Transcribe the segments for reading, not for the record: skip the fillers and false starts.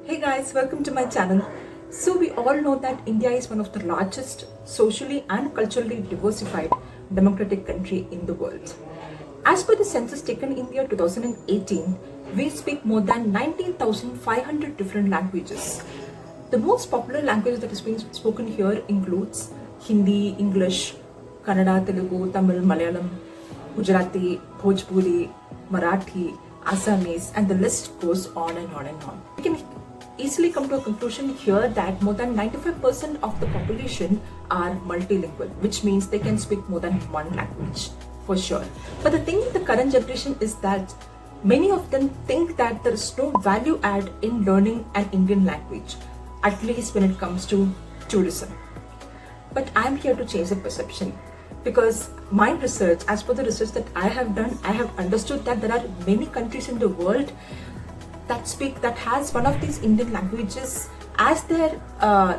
Hey guys, welcome to my channel. So we all know that India is one of the largest socially and culturally diversified democratic country in the world. As per the census taken in the year 2018, we speak more than 19,500 different languages. The most popular language that is being spoken here includes Hindi, English, Kannada, Telugu, Tamil, Malayalam, Gujarati, Bhojpuri, Marathi, Assamese, and the list goes on and on and on. We can easily come to a conclusion here that more than 95% of the population are multilingual, which means they can speak more than one language for sure. But the thing with the current generation is that many of them think that there is no value add in learning an Indian language, at least when it comes to tourism. But I'm here to change the perception because my research, as per the research that I have done, I have understood that there are many countries in the world that has one of these Indian languages as their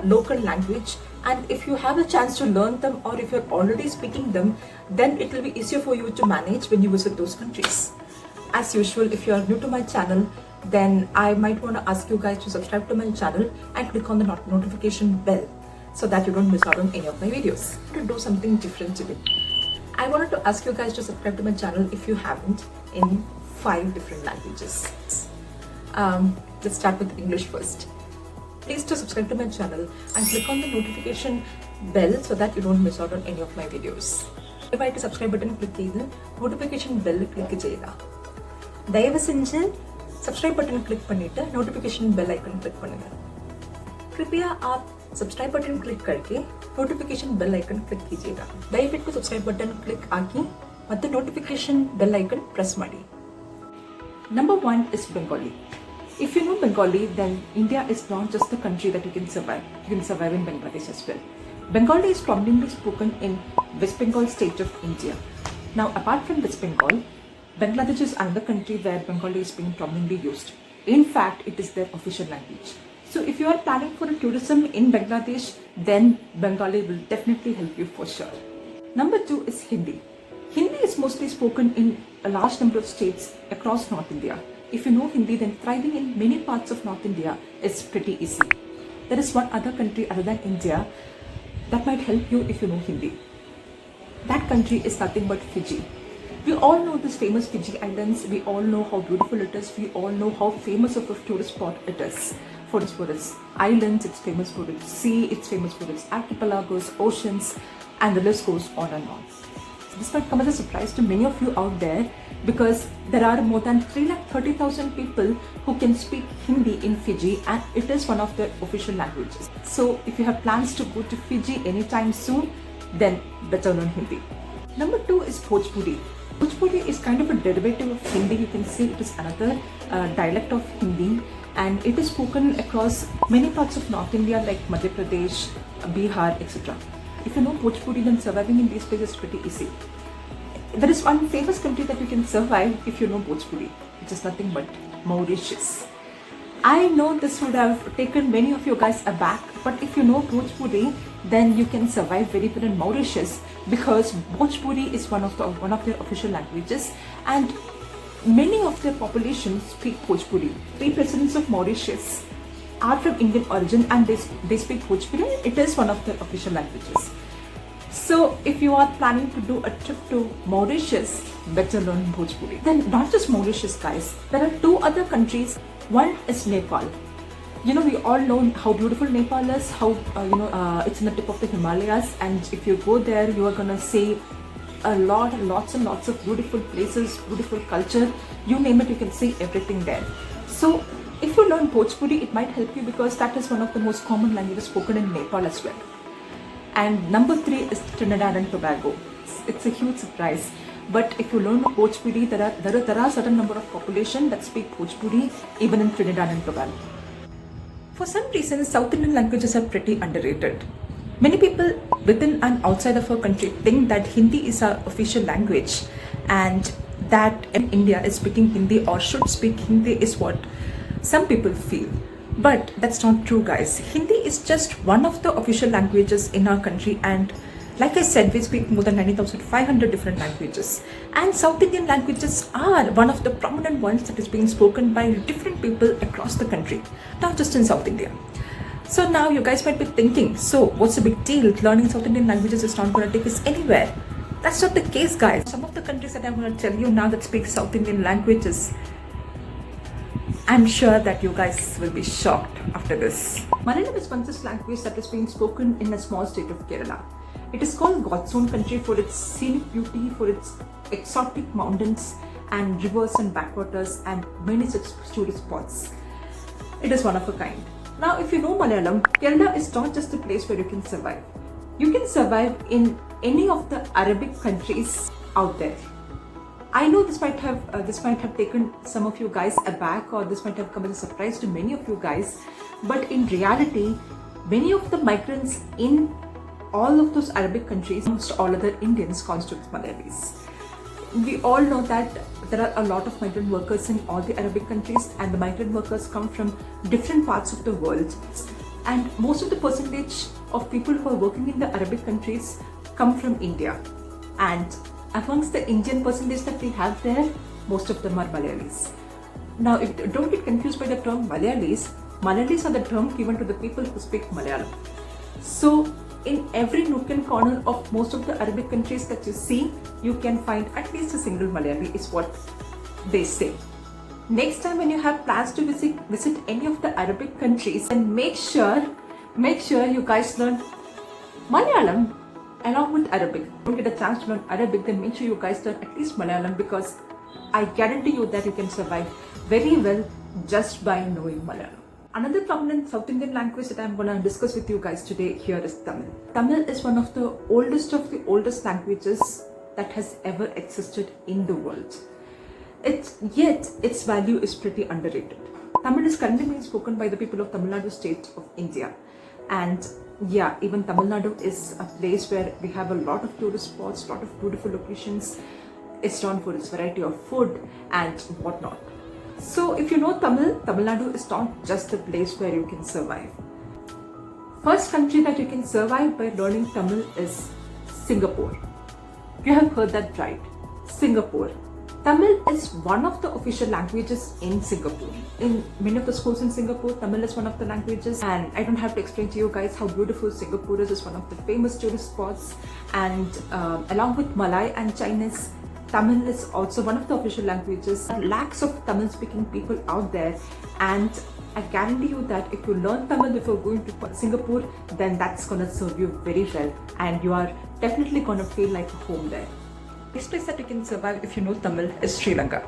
local language, and if you have a chance to learn them or if you're already speaking them, then it will be easier for you to manage when you visit those countries. As usual, if you are new to my channel, then I might want to ask you guys to subscribe to my channel and click on the notification bell so that you don't miss out on any of my videos. To do something different today, I wanted to ask you guys to subscribe to my channel if you haven't, in 5 different languages. Let's start with English first. Please to subscribe to my channel and click on the notification bell so that you don't miss out on any of my videos. If I hit the subscribe button click செய்து notification bell click செய்யுங்க. தயவு செஞ்சு subscribe button click பண்ணிட்டு notification bell icon click பண்ணுங்க. कृपया आप subscribe button click करके notification bell icon click कीजिएगा. ದಯವಿಟ್ಟು सब्सक्राइब बटन क्लिक ಆಗಿ ಮತ್ತೆ notification bell icon ಪ್ರೆಸ್ ಮಾಡಿ. Number 1 is Bengali. If you know Bengali, then India is not just the country that you can survive. You can survive in Bangladesh as well. Bengali is prominently spoken in West Bengal state of India. Now, apart from West Bengal, Bangladesh is another country where Bengali is being prominently used. In fact, it is their official language. So, if you are planning for a tourism in Bangladesh, then Bengali will definitely help you for sure. Number 2 is Hindi. Hindi is mostly spoken in a large number of states across North India. If you know Hindi, then thriving in many parts of North India is pretty easy. There is one other country other than India that might help you if you know Hindi. That country is nothing but Fiji. We all know this famous Fiji Islands. We all know how beautiful it is. We all know how famous of a tourist spot it is. For its islands, it's famous for its sea, it's famous for its archipelagos, oceans, and the list goes on and on. This might come as a surprise to many of you out there because there are more than 330,000 people who can speak Hindi in Fiji, and it is one of their official languages. So if you have plans to go to Fiji anytime soon, then better learn Hindi. Number 2 is Bhojpuri. Bhojpuri is kind of a derivative of Hindi. You can say it is another dialect of Hindi, and it is spoken across many parts of North India like Madhya Pradesh, Bihar, etc. If you know Bhojpuri, then surviving in these places is pretty easy. There is one famous country that you can survive if you know Bhojpuri, which is nothing but Mauritius. I know this would have taken many of you guys aback, but if you know Bhojpuri, then you can survive very well in Mauritius because Bhojpuri is one of their official languages, and many of their population speak Bhojpuri. 3 presidents of Mauritius are from Indian origin and they speak Bhojpuri. It is one of their official languages. So if you are planning to do a trip to Mauritius, better learn Bhojpuri. Then not just Mauritius guys, there are 2 other countries. One is Nepal. You know, we all know how beautiful Nepal is, how it's in the tip of the Himalayas, and if you go there, you are gonna see lots and lots of beautiful places, beautiful culture, you name it, you can see everything there. So if you learn Bhojpuri, it might help you because that is one of the most common languages spoken in Nepal as well. And number 3 is Trinidad and Tobago. It's a huge surprise. But if you learn Bhojpuri, there are certain number of population that speak Bhojpuri even in Trinidad and Tobago. For some reason, South Indian languages are pretty underrated. Many people within and outside of our country think that Hindi is our official language and that in India is speaking Hindi or should speak Hindi is what some people feel. But that's not true guys. Hindi is just one of the official languages in our country, and Like I said, we speak more than 90,500 different languages, and South Indian languages are one of the prominent ones that is being spoken by different people across the country, not just in South India. So now you guys might be thinking, so what's the big deal? Learning South Indian languages is not going to take us anywhere. That's not the case, guys. Some of the countries that I'm going to tell you now that speak South Indian languages, I'm sure that you guys will be shocked after this. Malayalam is one of this language that is being spoken in a small state of Kerala. It is called God's own country for its scenic beauty, for its exotic mountains and rivers and backwaters and many such tourist spots. It is one of a kind. Now, if you know Malayalam, Kerala is not just a place where you can survive. You can survive in any of the Arabic countries out there. I know this might have taken some of you guys aback, or this might have come as a surprise to many of you guys, but in reality, many of the migrants in all of those Arabic countries, almost all other Indians, constitute Malayalis. We all know that there are a lot of migrant workers in all the Arabic countries, and the migrant workers come from different parts of the world. And most of the percentage of people who are working in the Arabic countries come from India. And amongst the Indian percentage that we have there, most of them are Malayalis. Now, don't get confused by the term Malayalis. Malayalis are the term given to the people who speak Malayalam. So, in every nook and corner of most of the Arabic countries that you see, you can find at least a single Malayali, is what they say. Next time when you have plans to visit any of the Arabic countries, then make sure you guys learn Malayalam along with Arabic. Don't get a chance to learn Arabic, then make sure you guys learn at least Malayalam, because I guarantee you that you can survive very well just by knowing Malayalam. Another prominent South Indian language that I'm going to discuss with you guys today here is Tamil. Tamil is one of the oldest languages that has ever existed in the world. Yet its value is pretty underrated. Tamil is currently being spoken by the people of Tamil Nadu state of India. And yeah, even Tamil Nadu is a place where we have a lot of tourist spots, lot of beautiful locations. It's known for its variety of food and whatnot. So if you know Tamil Nadu is not just a place where you can survive. First country that you can survive by learning Tamil is Singapore. You have heard that right, Singapore. Tamil is one of the official languages in Singapore. In many of the schools in Singapore, Tamil is one of the languages, and I don't have to explain to you guys how beautiful Singapore is. It's one of the famous tourist spots, and along with Malay and Chinese, Tamil is also one of the official languages. There are lakhs of Tamil speaking people out there, and I guarantee you that if you learn Tamil before going to Singapore, then that's gonna serve you very well, and you are definitely gonna feel like a home there. This place that you can survive if you know Tamil is Sri Lanka.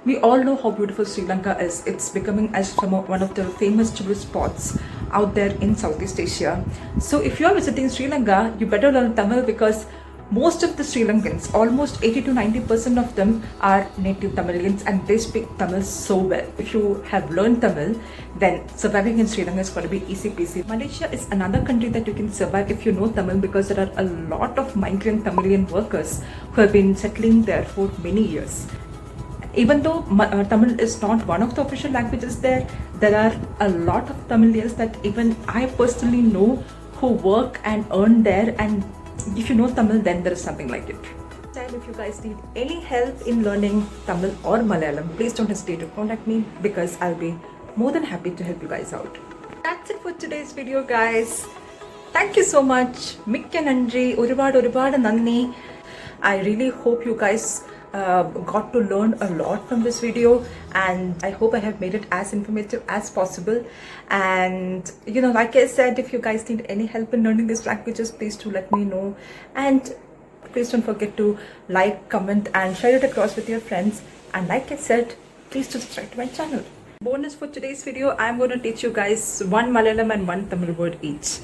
We all know how beautiful Sri Lanka is. It's becoming as one of the famous tourist spots out there in Southeast Asia. So if you are visiting Sri Lanka, you better learn Tamil, because most of the Sri Lankans, almost 80 to 90% of them, are native Tamilians, and they speak Tamil so well. If you have learned Tamil, then surviving in Sri Lanka is going to be easy peasy. Malaysia is another country that you can survive if you know Tamil, because there are a lot of migrant Tamilian workers who have been settling there for many years. Even though Tamil is not one of the official languages there are a lot of Tamilians that even I personally know who work and earn there, and if you know Tamil, then there is something like it. If you guys need any help in learning Tamil or Malayalam, please don't hesitate to contact me, because I'll be more than happy to help you guys out. That's it for today's video, guys. Thank you so much. Mikka nandri, oribad nanni. I really hope you guys got to learn a lot from this video, and I hope I have made it as informative as possible. And like I said, if you guys need any help in learning these languages, please do let me know, and please don't forget to like, comment and share it across with your friends. And like I said, please do subscribe to my channel. Bonus for today's video, I'm going to teach you guys one Malayalam and one Tamil word each.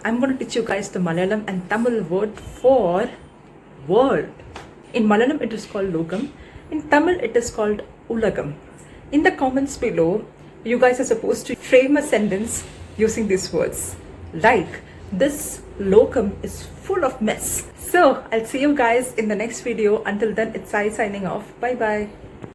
I'm going to teach you guys the Malayalam and Tamil word for world. In Malayalam it is called Lokam. In Tamil it is called Ulagam. In the comments below, you guys are supposed to frame a sentence using these words. Like, this Lokam is full of mess. So I'll see you guys in the next video. Until then, it's Sai signing off. Bye bye.